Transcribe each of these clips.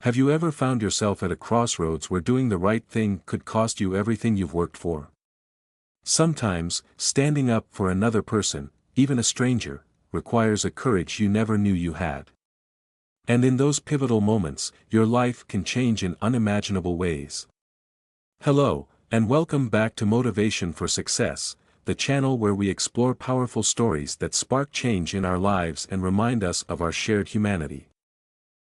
Have you ever found yourself at a crossroads where doing the right thing could cost you everything you've worked for? Sometimes, standing up for another person, even a stranger, requires a courage you never knew you had. And in those pivotal moments, your life can change in unimaginable ways. Hello, and welcome back to Motivation for Success, the channel where we explore powerful stories that spark change in our lives and remind us of our shared humanity.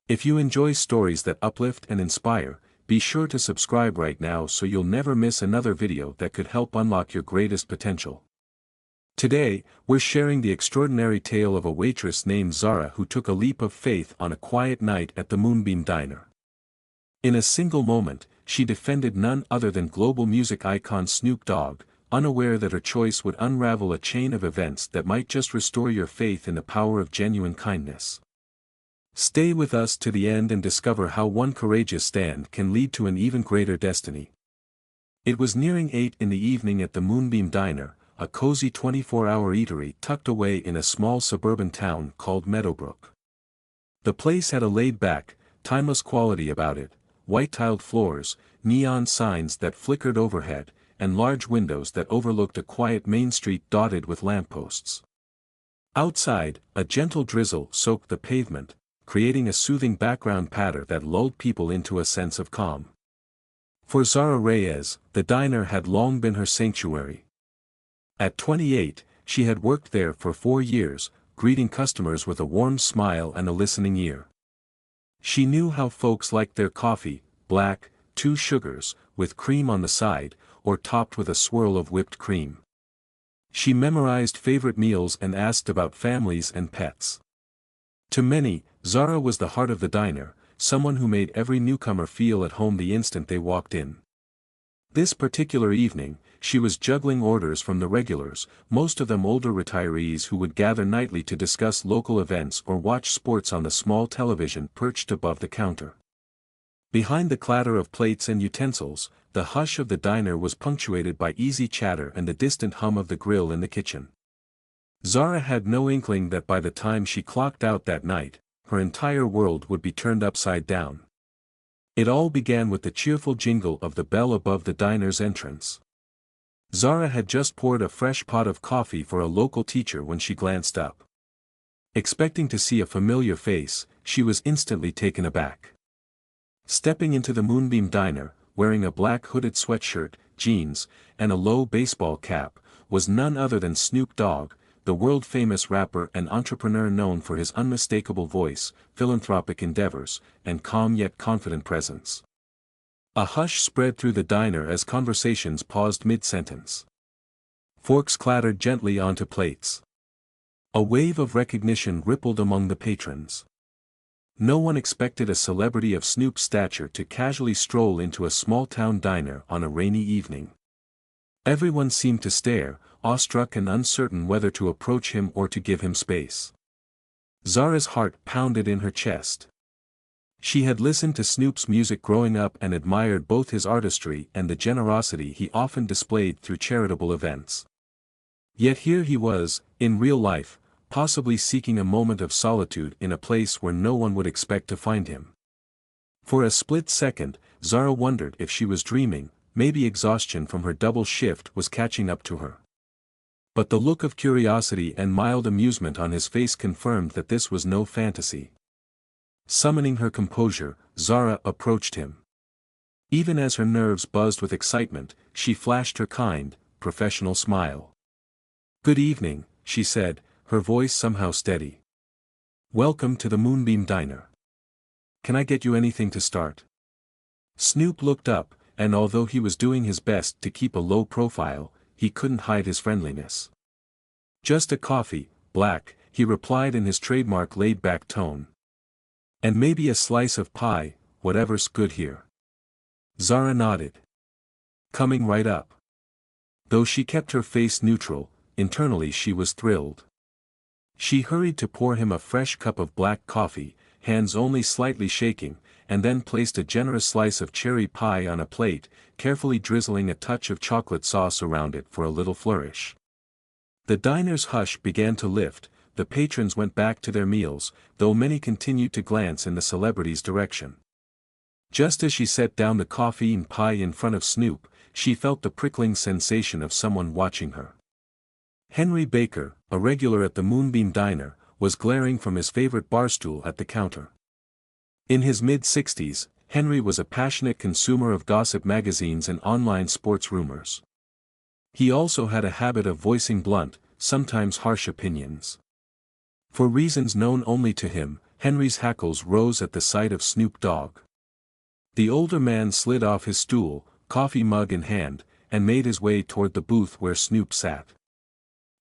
If you enjoy stories that uplift and inspire, be sure to subscribe right now so you'll never miss another video that could help unlock your greatest potential. Today, we're sharing the extraordinary tale of a waitress named Zara who took a leap of faith on a quiet night at the Moonbeam Diner. In a single moment, she defended none other than global music icon Snoop Dogg, unaware that her choice would unravel a chain of events that might just restore your faith in the power of genuine kindness. Stay with us to the end and discover how one courageous stand can lead to an even greater destiny. It was nearing 8 in the evening at the Moonbeam Diner, a cozy 24-hour eatery tucked away in a small suburban town called Meadowbrook. The place had a laid-back, timeless quality about it: white-tiled floors, neon signs that flickered overhead, and large windows that overlooked a quiet main street dotted with lampposts. Outside, a gentle drizzle soaked the pavement, creating a soothing background patter that lulled people into a sense of calm. For Zara Reyes, the diner had long been her sanctuary. At 28, she had worked there for 4 years, greeting customers with a warm smile and a listening ear. She knew how folks liked their coffee: black, 2 sugars, with cream on the side, or topped with a swirl of whipped cream. She memorized favorite meals and asked about families and pets. To many, Zara was the heart of the diner, someone who made every newcomer feel at home the instant they walked in. This particular evening, she was juggling orders from the regulars, most of them older retirees who would gather nightly to discuss local events or watch sports on the small television perched above the counter. Behind the clatter of plates and utensils, the hush of the diner was punctuated by easy chatter and the distant hum of the grill in the kitchen. Zara had no inkling that by the time she clocked out that night, her entire world would be turned upside down. It all began with the cheerful jingle of the bell above the diner's entrance. Zara had just poured a fresh pot of coffee for a local teacher when she glanced up. Expecting to see a familiar face, she was instantly taken aback. Stepping into the Moonbeam Diner, wearing a black hooded sweatshirt, jeans, and a low baseball cap, was none other than Snoop Dogg, the world-famous rapper and entrepreneur known for his unmistakable voice, philanthropic endeavors, and calm yet confident presence. A hush spread through the diner as conversations paused mid-sentence. Forks clattered gently onto plates. A wave of recognition rippled among the patrons. No one expected a celebrity of Snoop's stature to casually stroll into a small-town diner on a rainy evening. Everyone seemed to stare, awestruck and uncertain whether to approach him or to give him space. Zara's heart pounded in her chest. She had listened to Snoop's music growing up and admired both his artistry and the generosity he often displayed through charitable events. Yet here he was, in real life, possibly seeking a moment of solitude in a place where no one would expect to find him. For a split second, Zara wondered if she was dreaming. Maybe exhaustion from her double shift was catching up to her. But the look of curiosity and mild amusement on his face confirmed that this was no fantasy. Summoning her composure, Zara approached him. Even as her nerves buzzed with excitement, she flashed her kind, professional smile. "Good evening," she said, her voice somehow steady. "Welcome to the Moonbeam Diner. Can I get you anything to start?" Snoop looked up, and although he was doing his best to keep a low profile, he couldn't hide his friendliness. "Just a coffee, black," he replied in his trademark laid-back tone. "And maybe a slice of pie, whatever's good here." Zara nodded. "Coming right up." Though she kept her face neutral, internally she was thrilled. She hurried to pour him a fresh cup of black coffee, hands only slightly shaking, and then placed a generous slice of cherry pie on a plate, carefully drizzling a touch of chocolate sauce around it for a little flourish. The diner's hush began to lift, the patrons went back to their meals, though many continued to glance in the celebrity's direction. Just as she set down the coffee and pie in front of Snoop, she felt the prickling sensation of someone watching her. Henry Baker, a regular at the Moonbeam Diner, was glaring from his favorite barstool at the counter. In his mid-60s, Henry was a passionate consumer of gossip magazines and online sports rumors. He also had a habit of voicing blunt, sometimes harsh opinions. For reasons known only to him, Henry's hackles rose at the sight of Snoop Dogg. The older man slid off his stool, coffee mug in hand, and made his way toward the booth where Snoop sat.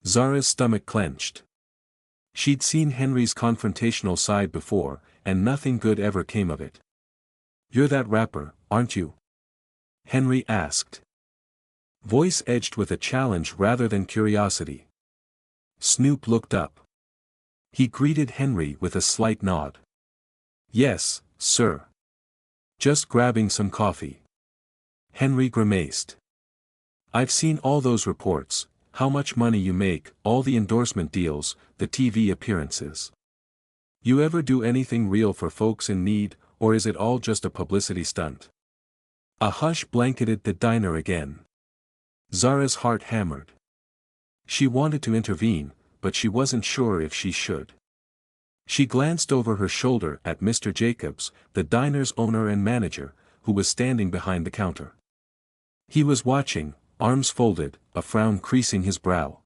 Zara's stomach clenched. She'd seen Henry's confrontational side before, and nothing good ever came of it. "You're that rapper, aren't you?" Henry asked. Voice edged with a challenge rather than curiosity. Snoop looked up. He greeted Henry with a slight nod. "Yes, sir. Just grabbing some coffee." Henry grimaced. "I've seen all those reports, how much money you make, all the endorsement deals, the TV appearances. You ever do anything real for folks in need, or is it all just a publicity stunt?" A hush blanketed the diner again. Zara's heart hammered. She wanted to intervene, but she wasn't sure if she should. She glanced over her shoulder at Mr. Jacobs, the diner's owner and manager, who was standing behind the counter. He was watching, arms folded, a frown creasing his brow.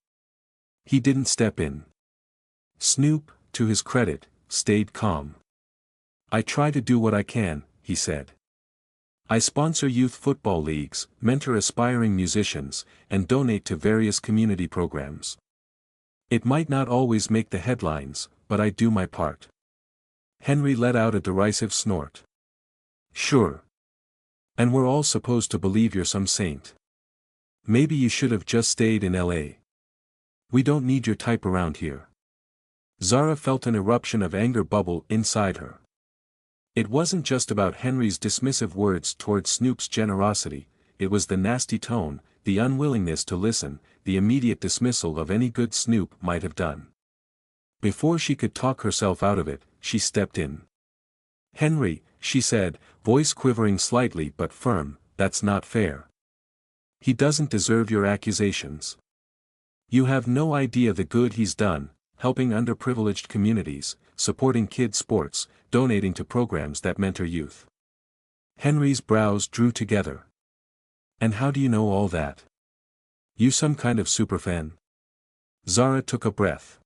He didn't step in. Snoop, to his credit, stayed calm. "I try to do what I can," he said. "I sponsor youth football leagues, mentor aspiring musicians, and donate to various community programs. It might not always make the headlines, but I do my part." Henry let out a derisive snort. "Sure. And we're all supposed to believe you're some saint. Maybe you should have just stayed in LA. We don't need your type around here." Zara felt an eruption of anger bubble inside her. It wasn't just about Henry's dismissive words toward Snoop's generosity, it was the nasty tone, the unwillingness to listen, the immediate dismissal of any good Snoop might have done. Before she could talk herself out of it, she stepped in. "Henry," she said, voice quivering slightly but firm, "that's not fair. He doesn't deserve your accusations. You have no idea the good he's done, helping underprivileged communities, supporting kids' sports, donating to programs that mentor youth." Henry's brows drew together. "And how do you know all that? You some kind of superfan?" Zara took a breath.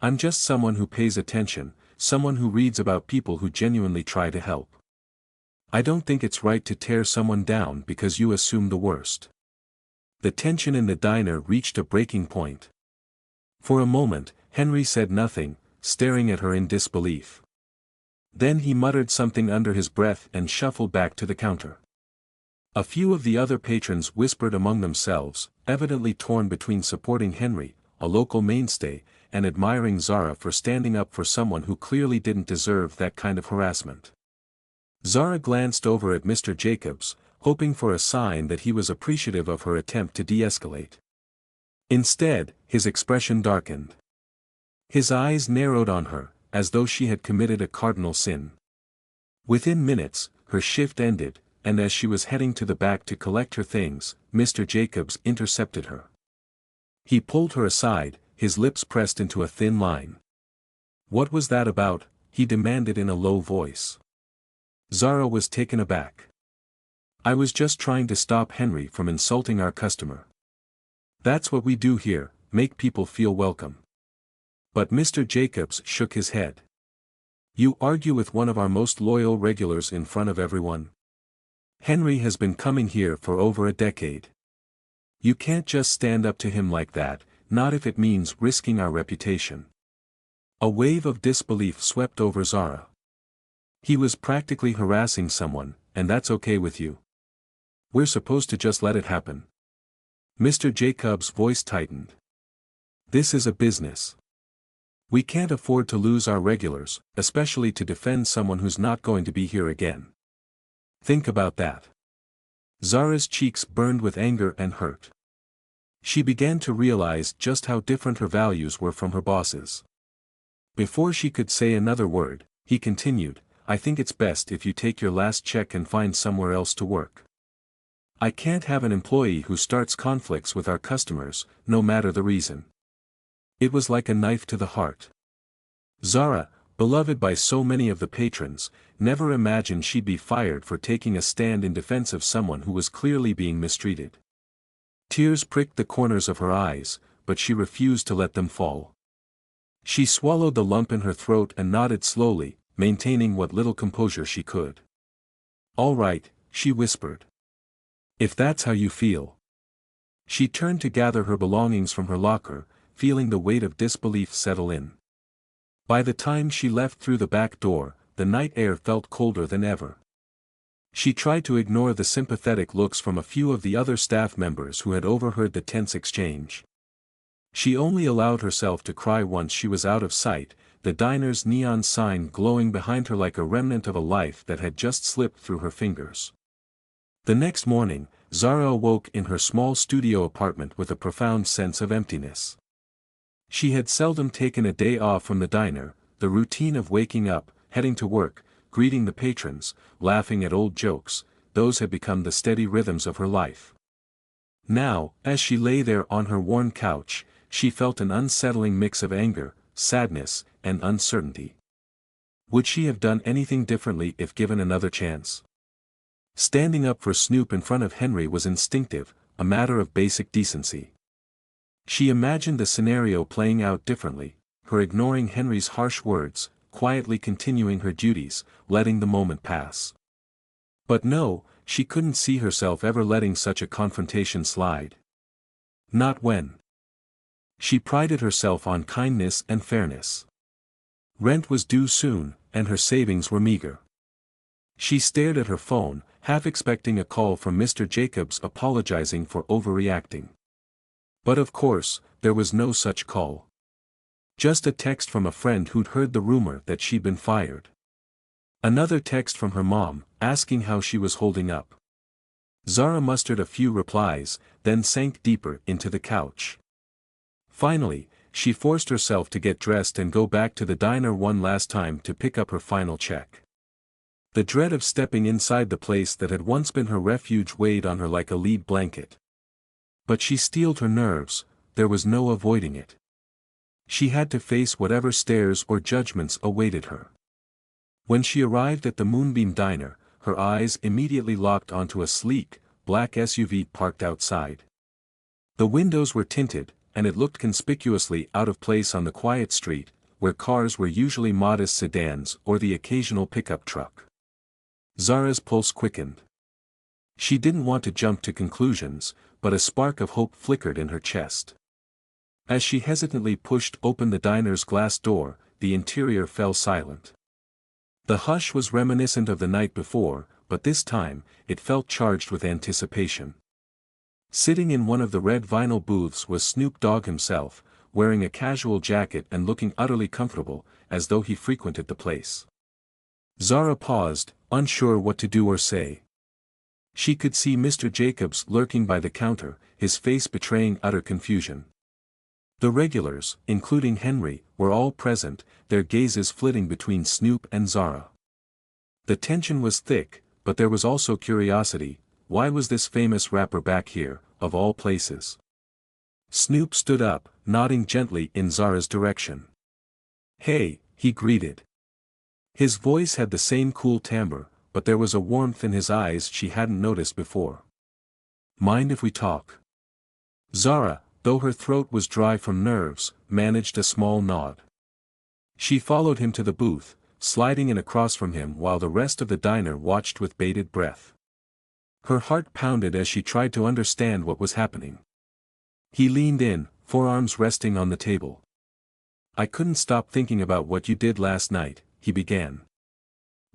"I'm just someone who pays attention, someone who reads about people who genuinely try to help. I don't think it's right to tear someone down because you assume the worst." The tension in the diner reached a breaking point. For a moment, Henry said nothing, staring at her in disbelief. Then he muttered something under his breath and shuffled back to the counter. A few of the other patrons whispered among themselves, evidently torn between supporting Henry, a local mainstay, and admiring Zara for standing up for someone who clearly didn't deserve that kind of harassment. Zara glanced over at Mr. Jacobs, hoping for a sign that he was appreciative of her attempt to de-escalate. Instead, his expression darkened. His eyes narrowed on her, as though she had committed a cardinal sin. Within minutes, her shift ended, and as she was heading to the back to collect her things, Mr. Jacobs intercepted her. He pulled her aside, his lips pressed into a thin line. "What was that about?" he demanded in a low voice. Zara was taken aback. "I was just trying to stop Henry from insulting our customer. That's what we do here, make people feel welcome." But Mr. Jacobs shook his head. "You argue with one of our most loyal regulars in front of everyone? Henry has been coming here for over a decade. You can't just stand up to him like that, not if it means risking our reputation." A wave of disbelief swept over Zara. "He was practically harassing someone, and that's okay with you? We're supposed to just let it happen?" Mr. Jacobs' voice tightened. "This is a business. We can't afford to lose our regulars, especially to defend someone who's not going to be here again. Think about that." Zara's cheeks burned with anger and hurt. She began to realize just how different her values were from her boss's. Before she could say another word, he continued, I think it's best if you take your last check and find somewhere else to work. I can't have an employee who starts conflicts with our customers, no matter the reason." It was like a knife to the heart. Zara, beloved by so many of the patrons, never imagined she'd be fired for taking a stand in defense of someone who was clearly being mistreated. Tears pricked the corners of her eyes, but she refused to let them fall. She swallowed the lump in her throat and nodded slowly, maintaining what little composure she could. "All right," she whispered. "If that's how you feel." She turned to gather her belongings from her locker, feeling the weight of disbelief settle in. By the time she left through the back door, the night air felt colder than ever. She tried to ignore the sympathetic looks from a few of the other staff members who had overheard the tense exchange. She only allowed herself to cry once she was out of sight, the diner's neon sign glowing behind her like a remnant of a life that had just slipped through her fingers. The next morning, Zara awoke in her small studio apartment with a profound sense of emptiness. She had seldom taken a day off from the diner, the routine of waking up, heading to work, greeting the patrons, laughing at old jokes, those had become the steady rhythms of her life. Now, as she lay there on her worn couch, she felt an unsettling mix of anger, sadness, and uncertainty. Would she have done anything differently if given another chance? Standing up for Snoop in front of Henry was instinctive, a matter of basic decency. She imagined the scenario playing out differently, her ignoring Henry's harsh words, quietly continuing her duties, letting the moment pass. But no, she couldn't see herself ever letting such a confrontation slide. Not when. She prided herself on kindness and fairness. Rent was due soon, and her savings were meager. She stared at her phone, half expecting a call from Mr. Jacobs apologizing for overreacting. But of course, there was no such call. Just a text from a friend who'd heard the rumor that she'd been fired. Another text from her mom, asking how she was holding up. Zara mustered a few replies, then sank deeper into the couch. Finally, she forced herself to get dressed and go back to the diner one last time to pick up her final check. The dread of stepping inside the place that had once been her refuge weighed on her like a lead blanket. But she steeled her nerves, there was no avoiding it. She had to face whatever stares or judgments awaited her. When she arrived at the Moonbeam Diner, her eyes immediately locked onto a sleek, black SUV parked outside. The windows were tinted, and it looked conspicuously out of place on the quiet street, where cars were usually modest sedans or the occasional pickup truck. Zara's pulse quickened. She didn't want to jump to conclusions, but a spark of hope flickered in her chest. As she hesitantly pushed open the diner's glass door, the interior fell silent. The hush was reminiscent of the night before, but this time, it felt charged with anticipation. Sitting in one of the red vinyl booths was Snoop Dogg himself, wearing a casual jacket and looking utterly comfortable, as though he frequented the place. Zara paused, unsure what to do or say. She could see Mr. Jacobs lurking by the counter, his face betraying utter confusion. The regulars, including Henry, were all present, their gazes flitting between Snoop and Zara. The tension was thick, but there was also curiosity. Why was this famous rapper back here, of all places? Snoop stood up, nodding gently in Zara's direction. "Hey," he greeted. His voice had the same cool timbre, but there was a warmth in his eyes she hadn't noticed before. "Mind if we talk?" Zara, though her throat was dry from nerves, managed a small nod. She followed him to the booth, sliding in across from him while the rest of the diner watched with bated breath. Her heart pounded as she tried to understand what was happening. He leaned in, forearms resting on the table. "I couldn't stop thinking about what you did last night," he began.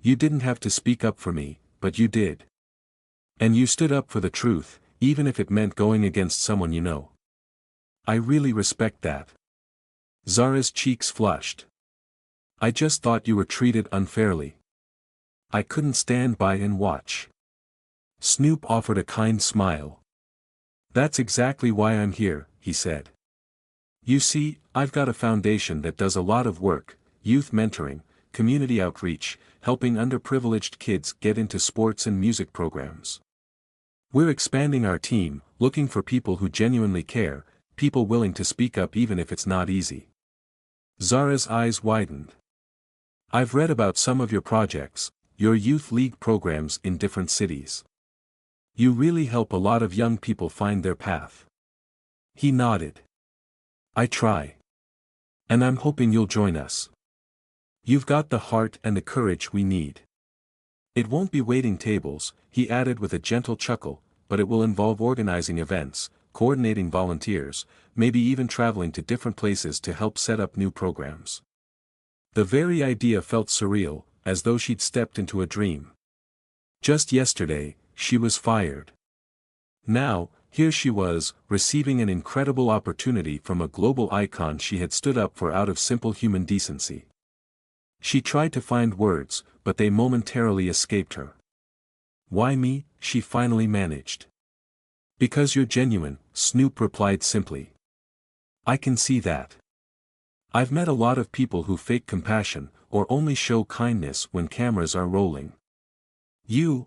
"You didn't have to speak up for me, but you did. And you stood up for the truth, even if it meant going against someone you know. I really respect that." Zara's cheeks flushed. "I just thought you were treated unfairly. I couldn't stand by and watch." Snoop offered a kind smile. "That's exactly why I'm here," he said. "You see, I've got a foundation that does a lot of work, youth mentoring, community outreach, helping underprivileged kids get into sports and music programs. We're expanding our team, looking for people who genuinely care, people willing to speak up even if it's not easy. Zara's eyes widened. I've read about some of your projects, your youth league programs in different cities. You really help a lot of young people find their path. He nodded. I try. And I'm hoping you'll join us. You've got the heart and the courage we need. It won't be waiting tables, he added with a gentle chuckle, but it will involve organizing events, coordinating volunteers, maybe even traveling to different places to help set up new programs. The very idea felt surreal, as though she'd stepped into a dream. Just yesterday, she was fired. Now, here she was, receiving an incredible opportunity from a global icon she had stood up for out of simple human decency. She tried to find words, but they momentarily escaped her. Why me? She finally managed. Because you're genuine, Snoop replied simply. I can see that. I've met a lot of people who fake compassion, or only show kindness when cameras are rolling. You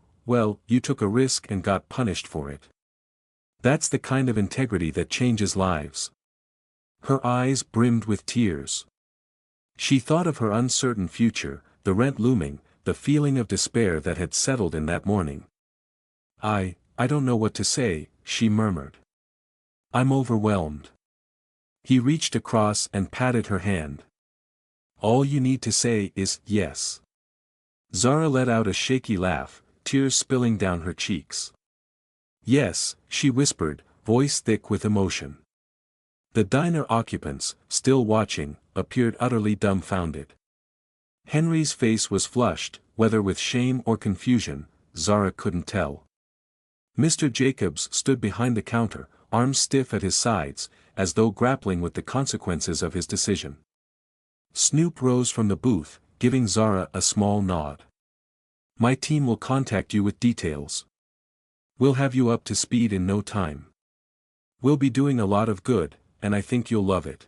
took a risk and got punished for it. That's the kind of integrity that changes lives. Her eyes brimmed with tears. She thought of her uncertain future, the rent looming, the feeling of despair that had settled in that morning. I don't know what to say, she murmured. I'm overwhelmed. He reached across and patted her hand. All you need to say is yes. Zara let out a shaky laugh, tears spilling down her cheeks. Yes, she whispered, voice thick with emotion. The diner occupants, still watching, appeared utterly dumbfounded. Henry's face was flushed, whether with shame or confusion, Zara couldn't tell. Mr. Jacobs stood behind the counter, arms stiff at his sides, as though grappling with the consequences of his decision. Snoop rose from the booth, giving Zara a small nod. My team will contact you with details. We'll have you up to speed in no time. We'll be doing a lot of good, and I think you'll love it.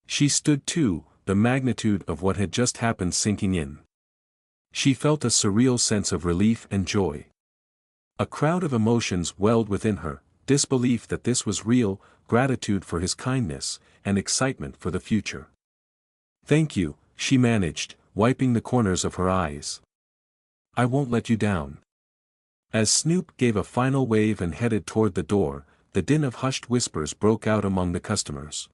She stood too, the magnitude of what had just happened sinking in. She felt a surreal sense of relief and joy. A crowd of emotions welled within her, disbelief that this was real, gratitude for his kindness, and excitement for the future. Thank you, she managed, wiping the corners of her eyes. I won't let you down. As Snoop gave a final wave and headed toward the door, the din of hushed whispers broke out among the customers.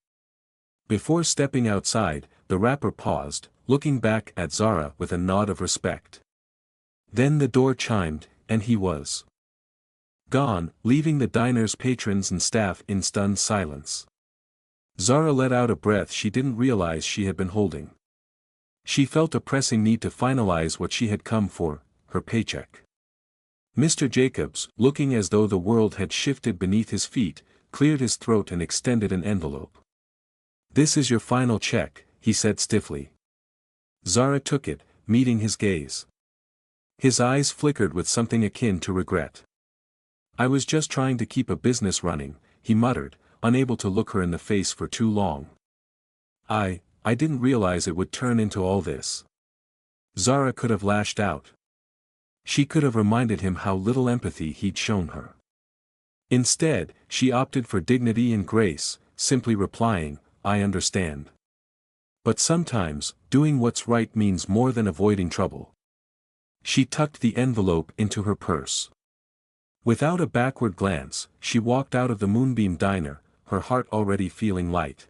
Before stepping outside, the rapper paused, looking back at Zara with a nod of respect. Then the door chimed, and he was gone, leaving the diner's patrons and staff in stunned silence. Zara let out a breath she didn't realize she had been holding. She felt a pressing need to finalize what she had come for, her paycheck. Mr. Jacobs, looking as though the world had shifted beneath his feet, cleared his throat and extended an envelope. This is your final check, he said stiffly. Zara took it, meeting his gaze. His eyes flickered with something akin to regret. I was just trying to keep a business running, he muttered, unable to look her in the face for too long. I didn't realize it would turn into all this. Zara could have lashed out. She could have reminded him how little empathy he'd shown her. Instead, she opted for dignity and grace, simply replying, I understand. But sometimes, doing what's right means more than avoiding trouble. She tucked the envelope into her purse. Without a backward glance, she walked out of the Moonbeam Diner, her heart already feeling light.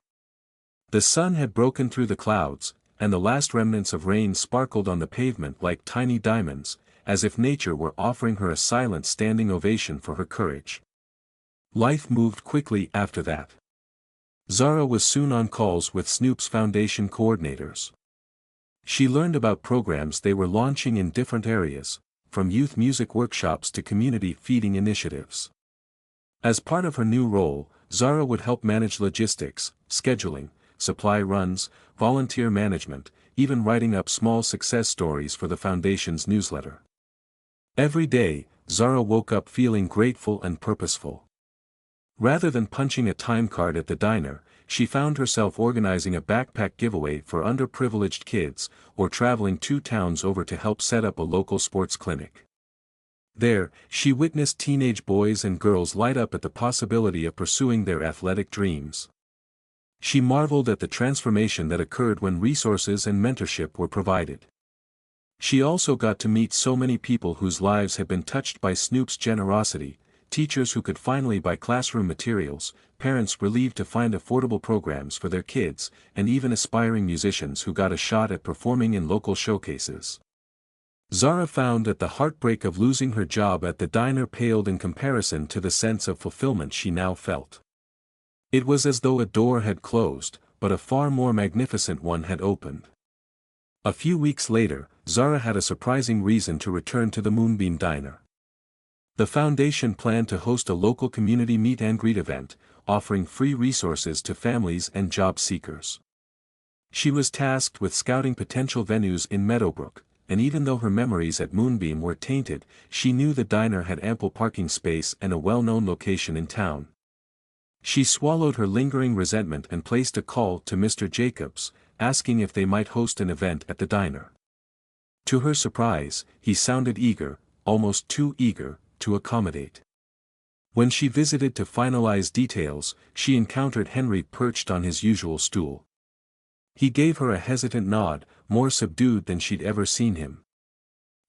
The sun had broken through the clouds, and the last remnants of rain sparkled on the pavement like tiny diamonds, as if nature were offering her a silent standing ovation for her courage. Life moved quickly after that. Zara was soon on calls with Snoop's foundation coordinators. She learned about programs they were launching in different areas, from youth music workshops to community feeding initiatives. As part of her new role, Zara would help manage logistics, scheduling, supply runs, volunteer management, even writing up small success stories for the foundation's newsletter. Every day, Zara woke up feeling grateful and purposeful. Rather than punching a time card at the diner, she found herself organizing a backpack giveaway for underprivileged kids, or traveling 2 towns over to help set up a local sports clinic. There, she witnessed teenage boys and girls light up at the possibility of pursuing their athletic dreams. She marveled at the transformation that occurred when resources and mentorship were provided. She also got to meet so many people whose lives had been touched by Snoop's generosity: teachers who could finally buy classroom materials, parents relieved to find affordable programs for their kids, and even aspiring musicians who got a shot at performing in local showcases. Zara found that the heartbreak of losing her job at the diner paled in comparison to the sense of fulfillment she now felt. It was as though a door had closed, but a far more magnificent one had opened. A few weeks later, Zara had a surprising reason to return to the Moonbeam Diner. The foundation planned to host a local community meet-and-greet event, offering free resources to families and job seekers. She was tasked with scouting potential venues in Meadowbrook, and even though her memories at Moonbeam were tainted, she knew the diner had ample parking space and a well-known location in town. She swallowed her lingering resentment and placed a call to Mr. Jacobs, asking if they might host an event at the diner. To her surprise, he sounded eager, almost too eager, to accommodate. When she visited to finalize details, she encountered Henry perched on his usual stool. He gave her a hesitant nod, more subdued than she'd ever seen him.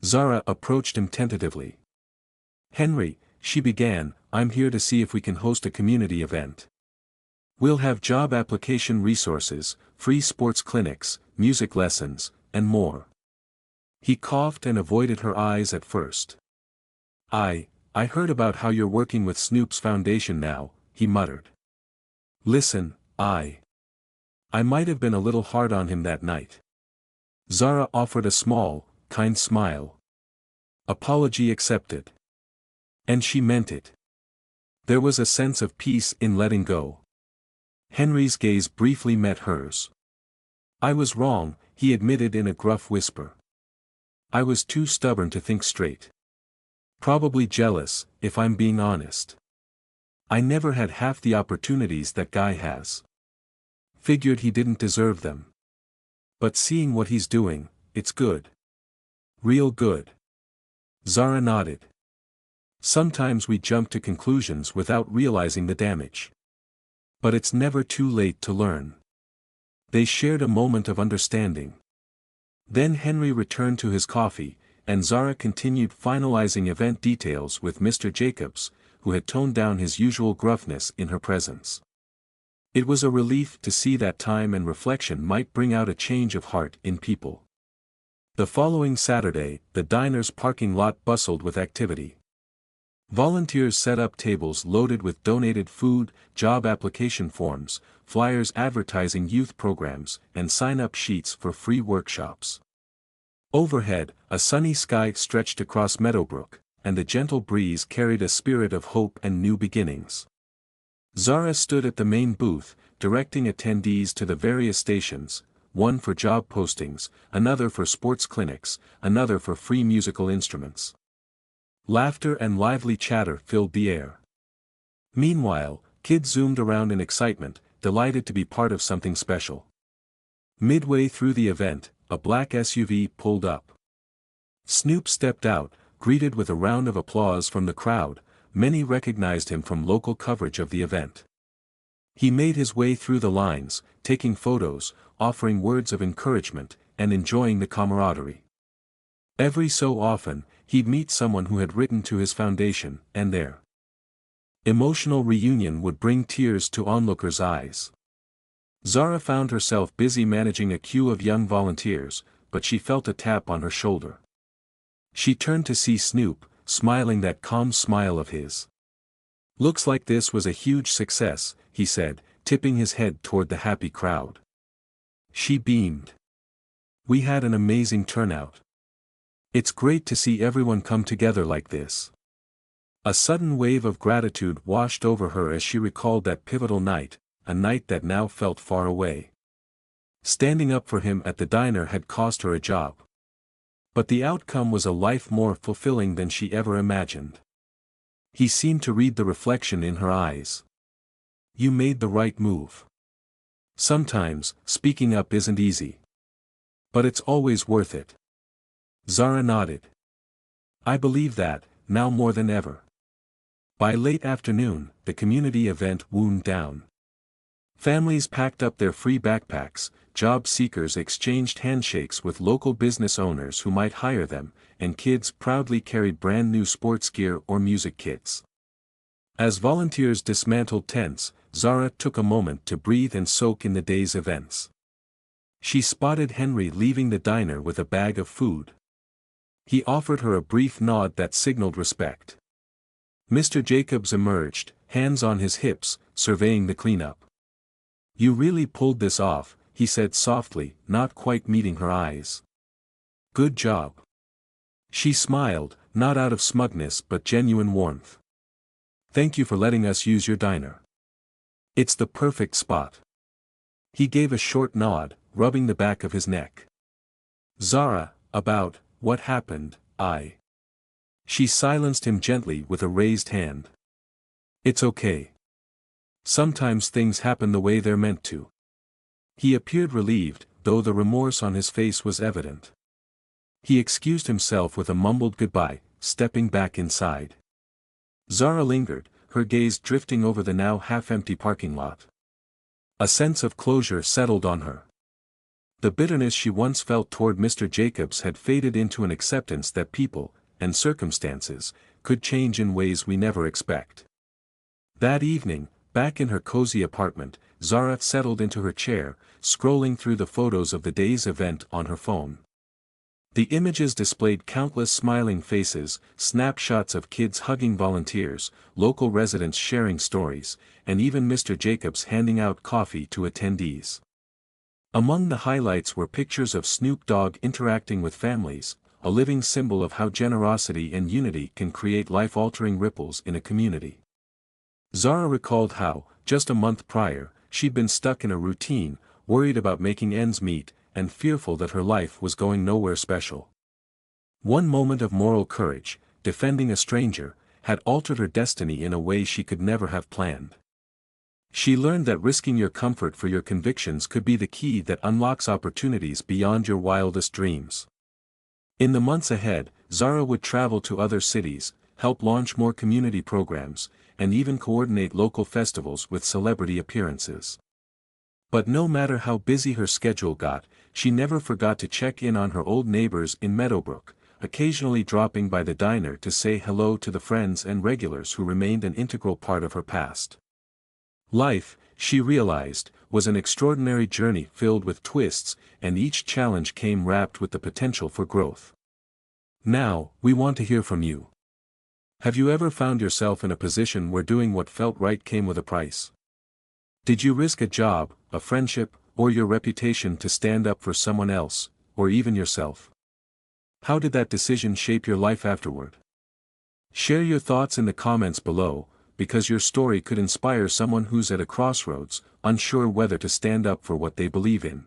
Zara approached him tentatively. "Henry," she began, "I'm here to see if we can host a community event. We'll have job application resources, free sports clinics, music lessons, and more." He coughed and avoided her eyes at first. I heard about how you're working with Snoop's foundation now," he muttered. "Listen, I might have been a little hard on him that night." Zara offered a small, kind smile. Apology accepted. And she meant it. There was a sense of peace in letting go. Henry's gaze briefly met hers. "I was wrong," he admitted in a gruff whisper. "I was too stubborn to think straight. Probably jealous, if I'm being honest. I never had half the opportunities that guy has. Figured he didn't deserve them. But seeing what he's doing, it's good. Real good." Zara nodded. "Sometimes we jump to conclusions without realizing the damage. But it's never too late to learn." They shared a moment of understanding. Then Henry returned to his coffee, and Zara continued finalizing event details with Mr. Jacobs, who had toned down his usual gruffness in her presence. It was a relief to see that time and reflection might bring out a change of heart in people. The following Saturday, the diner's parking lot bustled with activity. Volunteers set up tables loaded with donated food, job application forms, flyers advertising youth programs, and sign-up sheets for free workshops. Overhead, a sunny sky stretched across Meadowbrook, and the gentle breeze carried a spirit of hope and new beginnings. Zara stood at the main booth, directing attendees to the various stations, one for job postings, another for sports clinics, another for free musical instruments. Laughter and lively chatter filled the air. Meanwhile, kids zoomed around in excitement, delighted to be part of something special. Midway through the event, a black SUV pulled up. Snoop stepped out, greeted with a round of applause from the crowd. Many recognized him from local coverage of the event. He made his way through the lines, taking photos, offering words of encouragement, and enjoying the camaraderie. Every so often, he'd meet someone who had written to his foundation, and their emotional reunion would bring tears to onlookers' eyes. Zara found herself busy managing a queue of young volunteers, but she felt a tap on her shoulder. She turned to see Snoop, smiling that calm smile of his. "Looks like this was a huge success," he said, tipping his head toward the happy crowd. She beamed. "We had an amazing turnout. It's great to see everyone come together like this." A sudden wave of gratitude washed over her as she recalled that pivotal night, a night that now felt far away. Standing up for him at the diner had cost her a job. But the outcome was a life more fulfilling than she ever imagined. He seemed to read the reflection in her eyes. "You made the right move. Sometimes, speaking up isn't easy. But it's always worth it. Zara nodded. I believe that, now more than ever. By late afternoon, the community event wound down. Families packed up their free backpacks, job seekers exchanged handshakes with local business owners who might hire them, and kids proudly carried brand new sports gear or music kits. As volunteers dismantled tents, Zara took a moment to breathe and soak in the day's events. She spotted Henry leaving the diner with a bag of food. He offered her a brief nod that signaled respect. Mr. Jacobs emerged, hands on his hips, surveying the cleanup. You really pulled this off, he said softly, not quite meeting her eyes. Good job. She smiled, not out of smugness but genuine warmth. Thank you for letting us use your diner. It's the perfect spot. He gave a short nod, rubbing the back of his neck. Zara, about what happened, She silenced him gently with a raised hand. It's okay. Sometimes things happen the way they're meant to. He appeared relieved, though the remorse on his face was evident. He excused himself with a mumbled goodbye, stepping back inside. Zara lingered, her gaze drifting over the now half-empty parking lot. A sense of closure settled on her. The bitterness she once felt toward Mr. Jacobs had faded into an acceptance that people, and circumstances, could change in ways we never expect. That evening, back in her cozy apartment, Zara settled into her chair, scrolling through the photos of the day's event on her phone. The images displayed countless smiling faces, snapshots of kids hugging volunteers, local residents sharing stories, and even Mr. Jacobs handing out coffee to attendees. Among the highlights were pictures of Snoop Dogg interacting with families, a living symbol of how generosity and unity can create life-altering ripples in a community. Zara recalled how, just a month prior, she'd been stuck in a routine, worried about making ends meet, and fearful that her life was going nowhere special. One moment of moral courage, defending a stranger, had altered her destiny in a way she could never have planned. She learned that risking your comfort for your convictions could be the key that unlocks opportunities beyond your wildest dreams. In the months ahead, Zara would travel to other cities, help launch more community programs, and even coordinate local festivals with celebrity appearances. But no matter how busy her schedule got, she never forgot to check in on her old neighbors in Meadowbrook, occasionally dropping by the diner to say hello to the friends and regulars who remained an integral part of her past. Life, she realized, was an extraordinary journey filled with twists, and each challenge came wrapped with the potential for growth. Now, we want to hear from you. Have you ever found yourself in a position where doing what felt right came with a price? Did you risk a job, a friendship, or your reputation to stand up for someone else, or even yourself? How did that decision shape your life afterward? Share your thoughts in the comments below, because your story could inspire someone who's at a crossroads, unsure whether to stand up for what they believe in.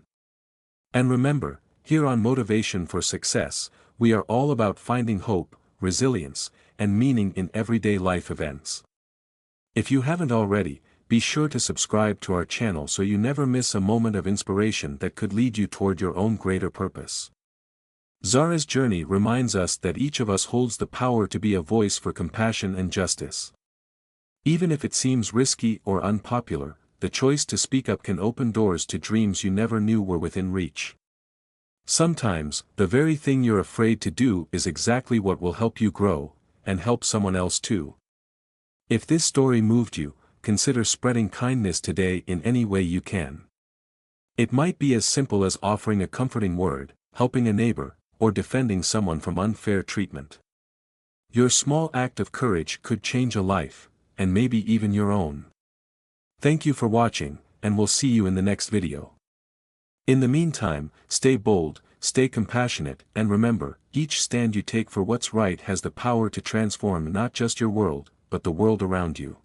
And remember, here on Motivation for Success, we are all about finding hope, resilience, and meaning in everyday life events. If you haven't already, be sure to subscribe to our channel so you never miss a moment of inspiration that could lead you toward your own greater purpose. Zara's journey reminds us that each of us holds the power to be a voice for compassion and justice. Even if it seems risky or unpopular, the choice to speak up can open doors to dreams you never knew were within reach. Sometimes, the very thing you're afraid to do is exactly what will help you grow, and help someone else too. If this story moved you, consider spreading kindness today in any way you can. It might be as simple as offering a comforting word, helping a neighbor, or defending someone from unfair treatment. Your small act of courage could change a life, and maybe even your own. Thank you for watching, and we'll see you in the next video. In the meantime, stay bold, stay compassionate, and remember, each stand you take for what's right has the power to transform not just your world, but the world around you.